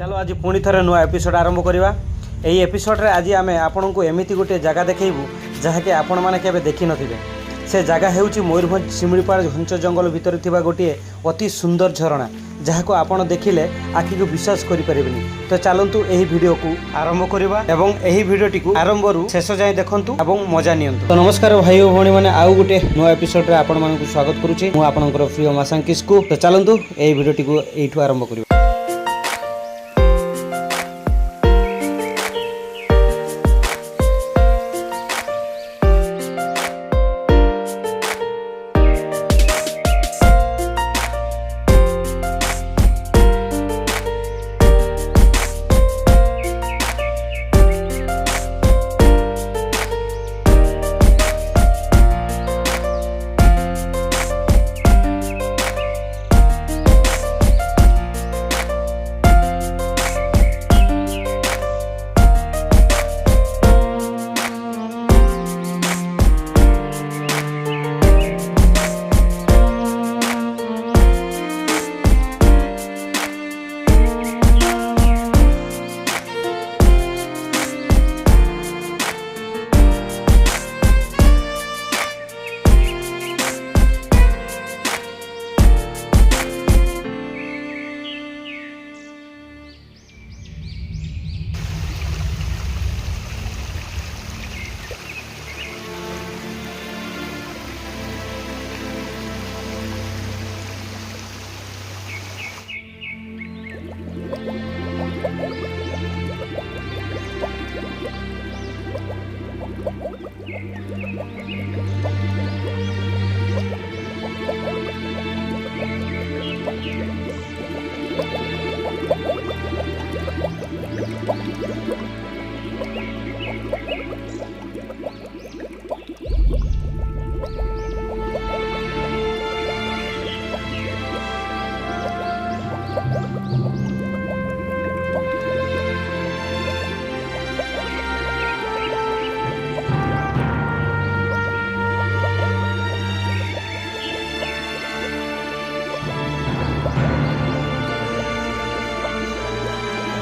चलो आज पुणी थे नुआ एपिसोड आरंभ करवा। यही एपिसोड आज आम आपण को एमती गोटे जगह देखू जहाँकि आपण मैंने केवे देखी नथिबे। से जगह हेउची मयूरभंज शिमिलीपाल घंच जंगल भितर थिबा गोटे अति सुंदर झरणा जहाँ को आपण देखिले आखि को विश्वास करि परिबेनी। तो चलंतु एही वीडियो को आरंभ करवा एवं एही वीडियोटी को आरंभ रु शेष जाए देखंतु एवं मजा नियंतु। तो नमस्कार भाई और भौणी माने आउ गोटे नुआ एपिसोड रे आपण मानकु स्वागत करूची मु आपनकर प्रिय मासांकिस को। तो चलंतु एही वीडियोटी को एठु आरंभ करवा।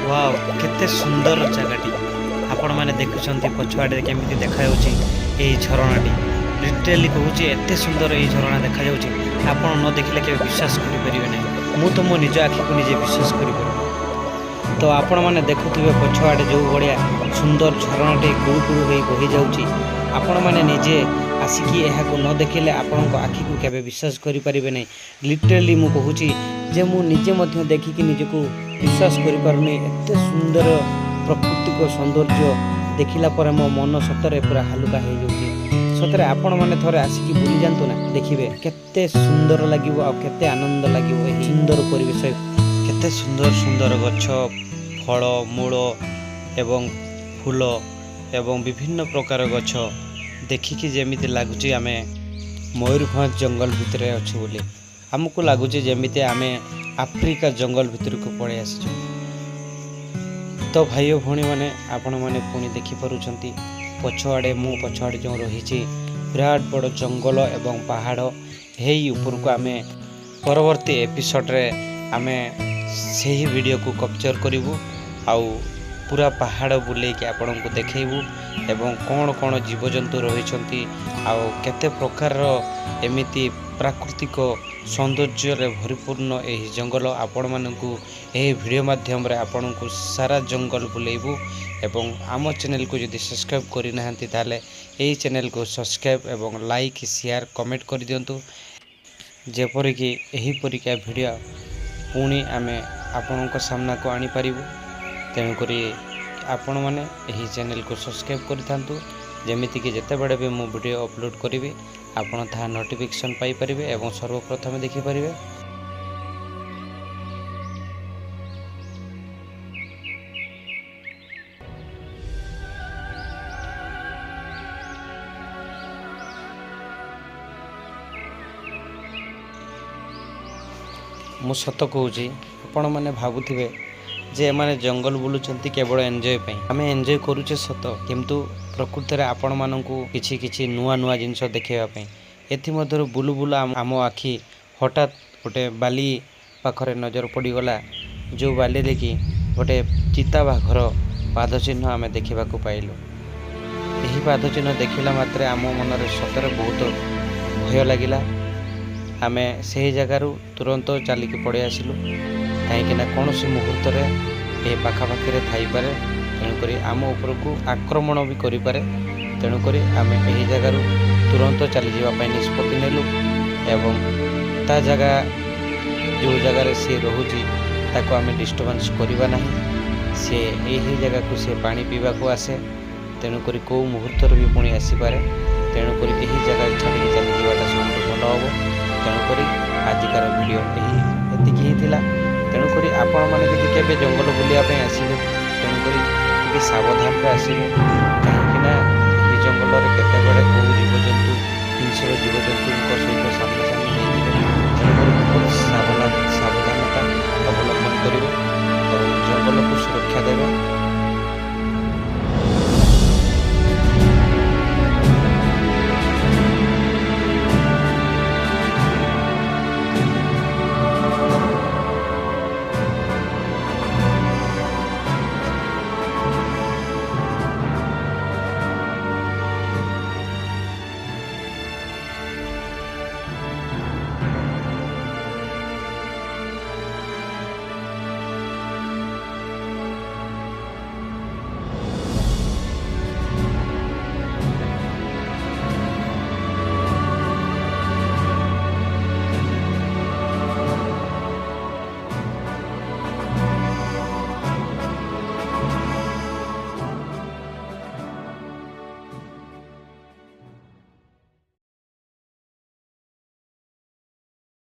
वाव केते सुंदर जगहटी आपण माने देखुछंती पछुआडे केमिति देखा जाउची एई झरणाटी। लिटरली कहूची एते सुंदर एई झरणा देखा जाउची आपण न देखिले के विश्वास करि परिबे नै। मु तो मो निज आखि को निजे विश्वास करि परिबे। तो आपण माने देखुथिबे पछुआडे जो बढिया सुंदर झरणाटी गुडु गुडु होई बहि जाउची। आपण माने निजे आसिकी एहा को न देखिले आपण को आखि को केबे विश्वास करि परिबे नै। लिटरली मु कहूची जे मु निजे मध्य देखिकी निजको विश्वास करि पारुनी। एते सुंदर प्राकृतिक सौंदर्य देखिला पर मो मन सतरे पूरा हल्का हो जाउची। सतरे आपण माने थोरे आसिकी बुली जानतो ना देखिबे केते सुंदर लागिवो आ केते आनंद लागिवो। एही सुंदर परिवेश केते सुंदर सुंदर गछ फल मूल एवं फूल एवं विभिन्न प्रकार गछ देखिकी जेमिति लागुची आमे मयूरभंज जंगल भितर अछि बोली हमको लगुच जमीते आम आफ्रिका जंगल भितर को पड़े आसी। तो भाई भौणी मैंने आपण मैंने पुणी देखिपुंट पछुआड़े मु पछुआड़े जो रही विराट बड़ जंगल एवं पहाड़ यही ऊपर को आम परवर्ती एपिसोड रे आम से ही वीडियो को कैप्चर करूँ आउ पूरा पहाड़ बुले कि आपण को देखू एवं कौन कौन जीवजंतु रही आउ केते प्रकार एमिति प्राकृतिक सौंदर्य भरपूर्ण यही जंगल आपण मानकु यही वीडियो माध्यम रे आपण को सारा जंगल बुलेबू एवं आम चैनल को यदि सब्सक्राइब करि नाहंती ताले यही चैनल को सब्सक्राइब एवं लाइक शेयर कमेंट कर दियंतु जेपरि कि यही परिका वीडियो पुणी आमे आपण को सामना को आनी परिबु। तेणु करी आपण माने यही चैनल को सब्सक्राइब करिथांतु जेमिति कि जेते बड़े भी मु वीडियो अपलोड करिवे आपण ता नोटिफिकेशन पाई परिबे एवं सर्वप्रथम देखि परिबे। मु सत कहूची आपण माने भाबुथिबे जे माने जंगल बुलुचंती केवल एंजॉय पई आमे एंजॉय करूचे सत किंतु प्रकृति रे आपण माननकु किछि किछि नुआ नुआ जिंस देखैबा पई एथि मधुर बुलु बुलु आम आखि हठात गोटे बाली पाखरे नजर पड़ी गला जो बाली रे कि ଗୋଟେ ଚିତାବାଘର ପାଦଚିହ୍ନ ଆମେ ଦେଖିବାକୁ ପାଇଲୁ। ଏହି ପାଦଚିହ୍ନ ଦେଖିଲା ମାତ୍ରେ ଆମ ମନରେ ସତରେ ବହୁତ ଭୟ ଲାଗିଲା। ଆମେ ସେହି ଜାଗାରୁ ତୁରନ୍ତ ଚାଲିକି ପଳେଇ ଆସିଲୁ, କାହିଁକିନା କୌଣସି ମୁହୂର୍ତ୍ତରେ ଏ ପାଖାପାଖିରେ ଥାଇପାରେ, ତେଣୁକରି ଆମ ଉପରକୁ ଆକ୍ରମଣ ବି କରିପାରେ। ତେଣୁକରି ଆମେ ଏହି ଜାଗାରୁ ତୁରନ୍ତ ଚାଲିଯିବା ପାଇଁ ନିଷ୍ପତ୍ତି ନେଲୁ ଏବଂ ତା ଜାଗା ଯେଉଁ ଜାଗାରେ ସେ ରହୁଛି ତାକୁ ଆମେ ଡିଷ୍ଟର୍ବାନ୍ସ କରିବା ନାହିଁ। ସେ ଏହି ଜାଗାକୁ ସେ ପାଣି ପିଇବାକୁ ଆସେ, ତେଣୁକରି କେଉଁ ମୁହୂର୍ତ୍ତରେ ବି ପୁଣି ଆସିପାରେ। ତେଣୁକରି ଏହି ଜାଗାରେ ଛାଡ଼ିକି ଚାଲିଯିବାଟା ସବୁଠୁ ଭଲ ହେବ। ତେଣୁକରି ଆଜିକାର ଭିଡ଼ିଓ ଏତିକି ହିଁ ଥିଲା। ତେଣୁକରି ଆପଣମାନେ ଯଦି କେବେ ଜଙ୍ଗଲ ବୁଲିବା ପାଇଁ ଆସିବେ, ତେଣୁକରି ଟିକେ ସାବଧାନରେ ଆସିବେ, କାହିଁକିନା ଏହି ଜଙ୍ଗଲରେ କେତେବେଳେ କେଉଁ ଜୀବଜନ୍ତୁ ହିଂସ୍ର ଜୀବଜନ୍ତୁଙ୍କ ସହିତ ସାମ୍ନାସାମ୍ନି ହେଇଯିବେ। ତେଣୁକରି ବହୁତ ସାବଧାନତା ଅବଲମ୍ବନ କରିବେ ଏବଂ ଜଙ୍ଗଲକୁ ସୁରକ୍ଷା ଦେବେ।